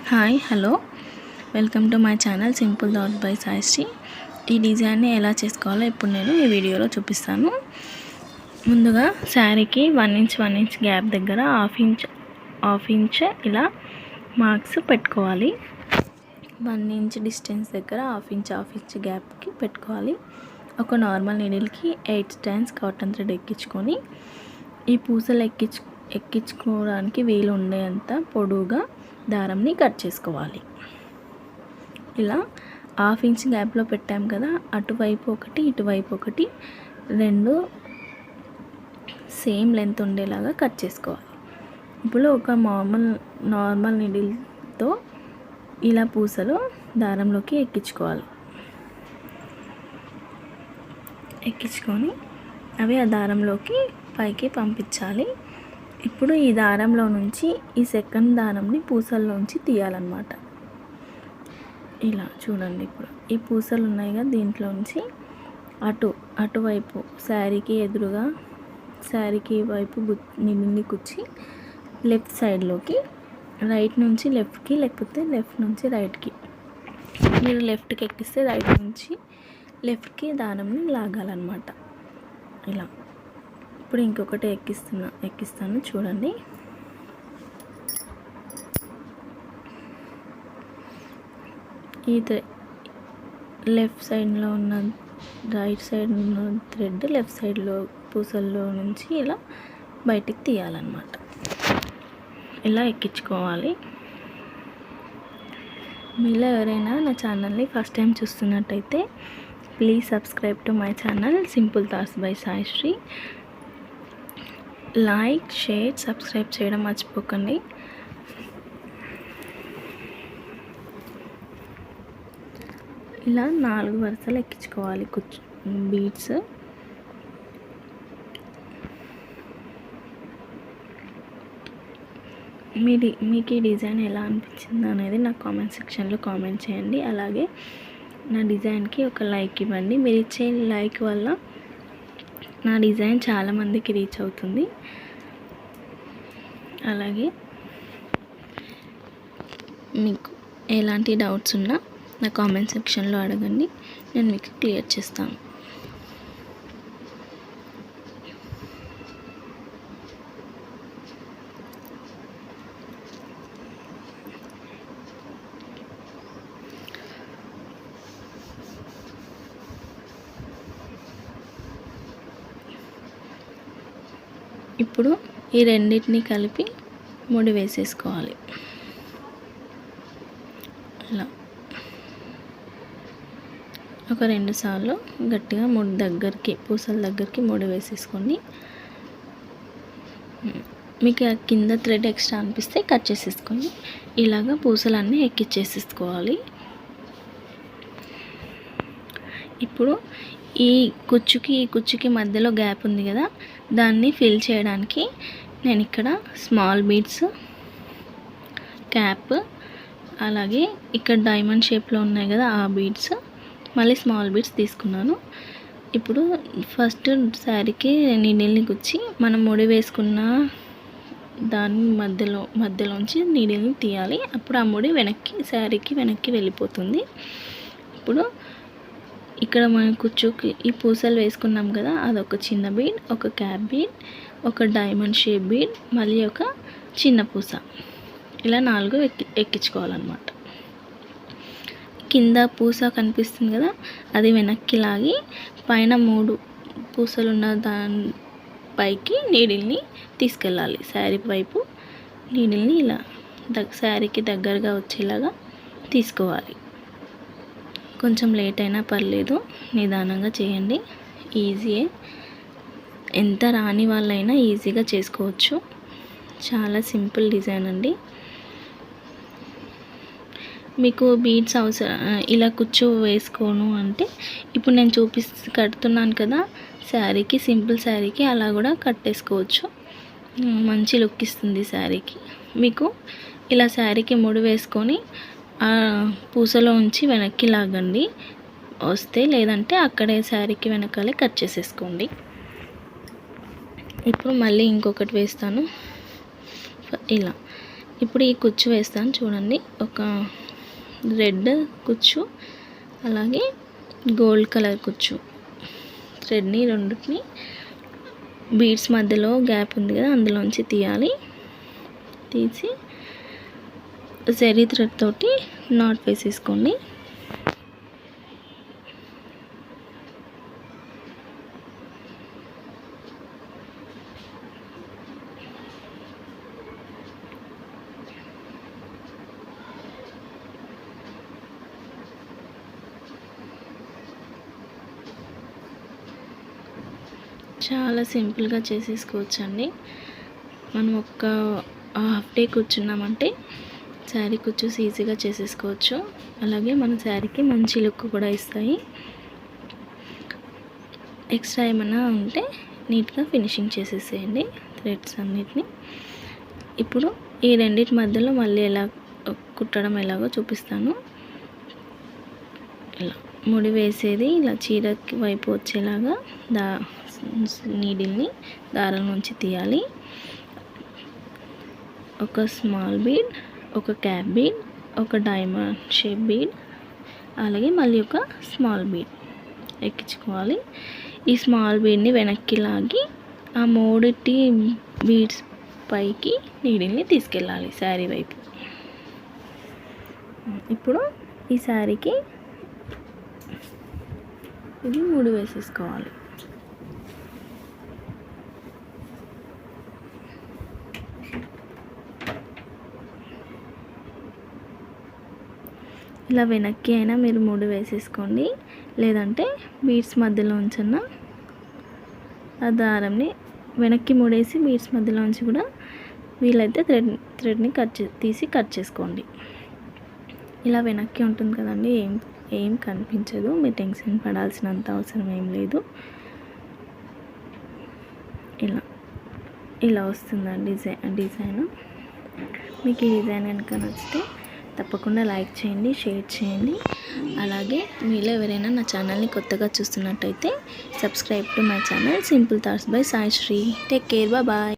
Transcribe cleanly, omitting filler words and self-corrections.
Hi hello welcome to my channel simple taught by Saisri. ఈ డిజైన్ని ఎలా చేసుకోవాలో ఇప్పుడు నేను ఈ వీడియోలో చూపిస్తాను. ముందుగా శారీకి 1 ఇంచ్ గ్యాప్ దగ్గర హాఫ్ ఇంచ్ ఇలా మార్క్స్ పెట్టుకోవాలి. 1 ఇంచ్ డిస్టెన్స్ దగ్గర హాఫ్ ఇంచ్ గ్యాప్కి పెట్టుకోవాలి. ఒక నార్మల్ నీడిల్కి 8 టైమ్స్ కాటన్ థ్రెడ్ ఎక్కించుకొని ఈ పూసలు ఎక్కించుకోవడానికి వీలు ఉండేంత పొడవుగా దారంని కట్ చేసుకోవాలి. ఇలా హాఫ్ ఇంచ్ గ్యాప్లో పెట్టాం కదా, అటువైపు ఒకటి ఇటువైపు ఒకటి రెండు సేమ్ లెంత్ ఉండేలాగా కట్ చేసుకోవాలి. ఇప్పుడు ఒక నార్మల్ నీడిల్తో ఇలా పూసలు దారంలోకి ఎక్కించుకొని అవి ఆ దారంలోకి పైకి పంపించాలి. ఇప్పుడు ఈ దారంలో నుంచి ఈ సెకండ్ దారంని పూసల్లోంచి తీయాలన్నమాట. ఇలా చూడండి, ఇప్పుడు ఈ పూసలు ఉన్నాయి కదా, దీంట్లోంచి అటువైపు శారీకి ఎదురుగా శారీకి వైపు నిడిల్ని కుచ్చి లెఫ్ట్ సైడ్లోకి, రైట్ నుంచి లెఫ్ట్కి లేకపోతే లెఫ్ట్ నుంచి రైట్కి, మీరు లెఫ్ట్కి ఎక్కిస్తే రైట్ నుంచి లెఫ్ట్కి దారంని లాగాలన్నమాట. ఇలా ఇప్పుడు ఇంకొకటి ఎక్కిస్తాను చూడండి. ఈ లెఫ్ట్ సైడ్లో ఉన్న రైట్ సైడ్ ఉన్న థ్రెడ్ లెఫ్ట్ సైడ్లో పూసల్లో నుంచి ఇలా బయటికి తీయాలన్నమాట. ఇలా ఎక్కించుకోవాలి. మీలో ఎవరైనా నా ఛానల్ని ఫస్ట్ టైం చూస్తున్నట్టయితే please subscribe to my channel simple thoughts by Saisri. Like, share, subscribe చేయడం మర్చిపోకండి. ఇలా 4 వరుసలు ఎక్కించుకోవాలి బీడ్స్. మీకు ఈ డిజైన్ ఎలా అనిపించింది అనేది నా కామెంట్ సెక్షన్లో కామెంట్ చేయండి. అలాగే నా డిజైన్కి ఒక లైక్ ఇవ్వండి. మీరు ఇచ్చే లైక్ వల్ల నా డిజైన్ చాలామందికి రీచ్ అవుతుంది. అలాగే మీకు ఎలాంటి డౌట్స్ ఉన్నా నా కామెంట్ సెక్షన్లో అడగండి, నేను మీకు క్లియర్ చేస్తాను. ఇప్పుడు ఈ రెండింటిని కలిపి ముడి వేసేసుకోవాలి. ఇలా ఒక 2 సార్లు గట్టిగా పూసల దగ్గరికి ముడి వేసేసుకోండి. మీకు కింద థ్రెడ్ ఎక్స్ట్రా అనిపిస్తే కట్ చేసేసుకోండి. ఇలాగా పూసలన్నీ ఎక్కించేసేసుకోవాలి. ఇప్పుడు ఈ కుచ్చుకి మధ్యలో గ్యాప్ ఉంది కదా, దాన్ని ఫిల్ చేయడానికి నేను ఇక్కడ స్మాల్ బీడ్స్, క్యాప్, అలాగే ఇక్కడ డైమండ్ షేప్లో ఉన్నాయి కదా ఆ బీడ్స్, మళ్ళీ స్మాల్ బీడ్స్ తీసుకున్నాను. ఇప్పుడు ఫస్ట్ శారీకి నీడిల్ని గుచ్చి మనం ముడి వేసుకున్న దాని మధ్యలోంచి నీడిల్ని తీయాలి. అప్పుడు ఆ ముడి శారీకి వెనక్కి వెళ్ళిపోతుంది. ఇప్పుడు ఇక్కడ మనం కుచ్చుకి ఈ పూసలు వేసుకున్నాం కదా, అదొక చిన్న బీడ్, ఒక క్యాప్ బీడ్, ఒక డైమండ్ షేప్ బీడ్, మళ్ళీ ఒక చిన్న పూస, ఇలా 4 ఎక్కించుకోవాలన్నమాట. కింద పూస కనిపిస్తుంది కదా, అది వెనక్కి లాగి పైన 3 పూసలు ఉన్న దాని పైకి నీడిల్ని తీసుకెళ్ళాలి. శారీ వైపు నీడిల్ని ఇలా శారీకి దగ్గరగా వచ్చేలాగా తీసుకోవాలి. కొంచెం లేట్ అయినా పర్లేదు, నిదానంగా చేయండి. ఈజీయే, ఎంత రాని వాళ్ళైనా ఈజీగా చేసుకోవచ్చు. చాలా సింపుల్ డిజైన్ అండి. మీకు బీడ్స్ ఇలా కుచ్చు వేసుకోను అంటే ఇప్పుడు నేను కడుతున్నాను కదా శారీకి, సింపుల్ శారీకి అలా కూడా కట్టేసుకోవచ్చు. మంచి లుక్ ఇస్తుంది శారీకి. మీకు ఇలా శారీకి ముడి వేసుకొని పూసలో ఉంచి వెనక్కి లాగండి వస్తే, లేదంటే అక్కడే శారీకి వెనకాలే కట్ చేసేసుకోండి. ఇప్పుడు మళ్ళీ ఇంకొకటి వేస్తాను ఇలా. ఇప్పుడు ఈ కుచ్చు వేస్తాను చూడండి. ఒక రెడ్ కుచ్చు అలాగే గోల్డ్ కలర్ కుచ్చు థ్రెడ్ని రెండుని బీడ్స్ మధ్యలో గ్యాప్ ఉంది కదా, అందులోంచి తీయాలి. తీసి జరీ థ్రెడ్ తోటి నాట్ వేసేసుకోండి. చాలా సింపుల్గా చేసేసుకోవచ్చండి. మనం ఒక హాఫ్ డే కూర్చున్నామంటే శారీ కుచ్చూస్ ఈజీగా చేసేసుకోవచ్చు. అలాగే మన శారీకి మంచి లుక్ కూడా ఇస్తాయి. ఎక్స్ట్రా ఏమైనా ఉంటే నీట్గా ఫినిషింగ్ చేసేసేయండి థ్రెడ్స్ అన్నిటిని. ఇప్పుడు ఈ రెండింటి మధ్యలో మళ్ళీ ఎలా కుట్టడం ఎలాగో చూపిస్తాను. ఇలా ముడి వేసేది ఇలా చీరకి వైపు వచ్చేలాగా నీడిల్ని దారం నుంచి తీయాలి. ఒక స్మాల్ బీడ్, ఒక క్యాప్ బీడ్, ఒక డైమండ్ షేప్ బీడ్, అలాగే మళ్ళీ ఒక స్మాల్ బీడ్ ఎక్కించుకోవాలి. ఈ స్మాల్ బీడ్ని వెనక్కి లాగి ఆ మూడిటి బీడ్స్ పైకి నీడిల్ని తీసుకెళ్ళాలి శారీ వైపు. ఇప్పుడు ఈ శారీకి ఇది ముడి వేసేసుకోవాలి. ఇలా వెనక్కి అయినా మీరు ముడి వేసేసుకోండి, లేదంటే బీడ్స్ మధ్యలో ఉంచన్న ఆ దారంని వెనక్కి ముడేసి బీడ్స్ మధ్యలో ఉంచి కూడా వీలైతే థ్రెడ్ని తీసి కట్ చేసుకోండి. ఇలా వెనక్కి ఉంటుంది కదండి, ఏం కనిపించదు, మీరు టెన్షన్ పడాల్సినంత అవసరం ఏం లేదు. ఇలా వస్తుందండి డిజైన్. మీకు ఈ డిజైన్ కనుక నచ్చితే తప్పకుండా లైక్ చేయండి, షేర్ చేయండి. అలాగే మీలో ఎవరైనా నా ఛానల్ని కొత్తగా చూస్తున్నట్టయితే subscribe to my channel simple thoughts by Saisri. Take care, bye.